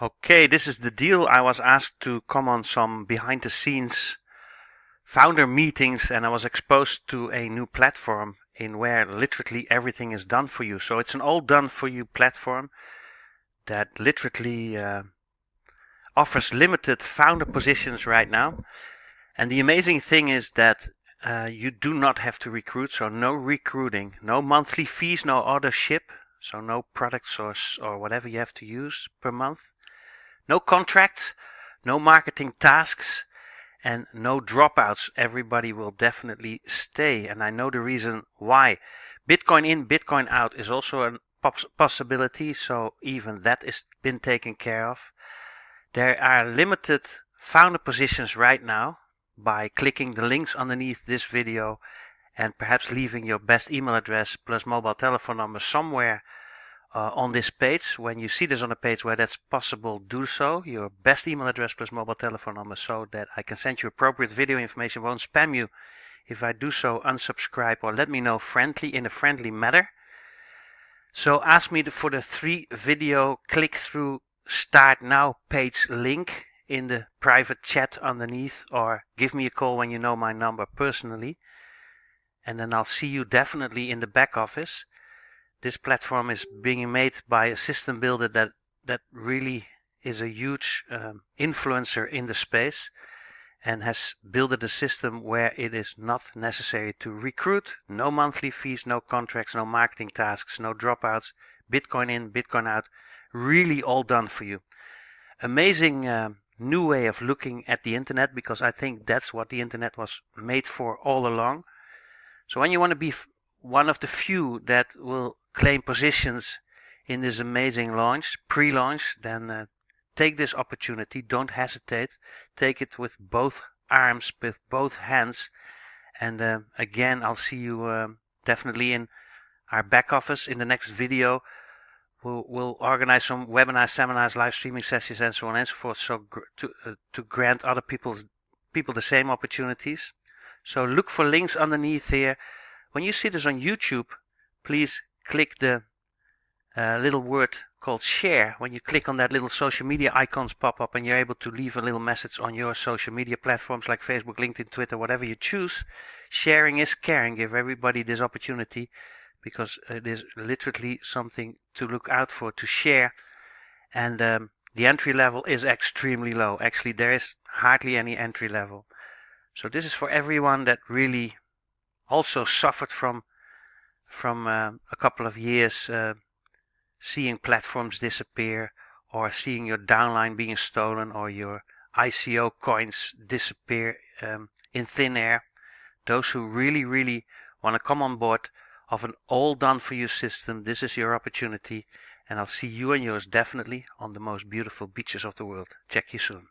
Okay, this is the deal. I was asked to come on some behind the scenes founder meetings, and I was exposed to a new platform in where literally everything is done for you. So it's an all done for you platform that literally offers limited founder positions right now. And the amazing thing is that you do not have to recruit, so no recruiting, no monthly fees, no authorship, so no products or whatever you have to use per month. No contracts, no marketing tasks, and no dropouts. Everybody will definitely stay, and I know the reason why. Bitcoin in, Bitcoin out is also a possibility, so even that is been taken care of. There are limited founder positions right now by clicking the links underneath this video and perhaps leaving your best email address plus mobile telephone number somewhere on this page. When you see this on a page where that's possible, do so. Your best email address plus mobile telephone number so that I can send you appropriate video information, won't spam you. If I do so, unsubscribe or let me know in a friendly manner. So ask me for the 3 video click through start now page link in the private chat underneath, or give me a call when you know my number personally, and then I'll see you definitely in the back office. This platform is being made by a system builder that really is a huge influencer in the space and has built a system where it is not necessary to recruit, no monthly fees, no contracts, no marketing tasks, no dropouts, Bitcoin in, Bitcoin out, really all done for you. Amazing new way of looking at the internet, because I think that's what the internet was made for all along. So when you want to be one of the few that will claim positions in this amazing launch, pre-launch, then take this opportunity. Don't hesitate. Take it with both arms, with both hands. And again, I'll see you definitely in our back office in the next video. We'll organize some webinars, seminars, live streaming sessions, and so on and so forth, so to grant other people the same opportunities. So look for links underneath here. When you see this on YouTube, please click the little word called share. When you click on that, little social media icons pop up and you're able to leave a little message on your social media platforms like Facebook, LinkedIn, Twitter, whatever you choose. Sharing is caring. Give everybody this opportunity, because it is literally something to look out for, to share. And the entry level is extremely low. Actually, there is hardly any entry level. So this is for everyone that really also suffered from a couple of years seeing platforms disappear, or seeing your downline being stolen, or your ICO coins disappear in thin air. Those who really want to come on board of an all done for you system, this is your opportunity, and I'll see you and yours definitely on the most beautiful beaches of the world. Check you soon.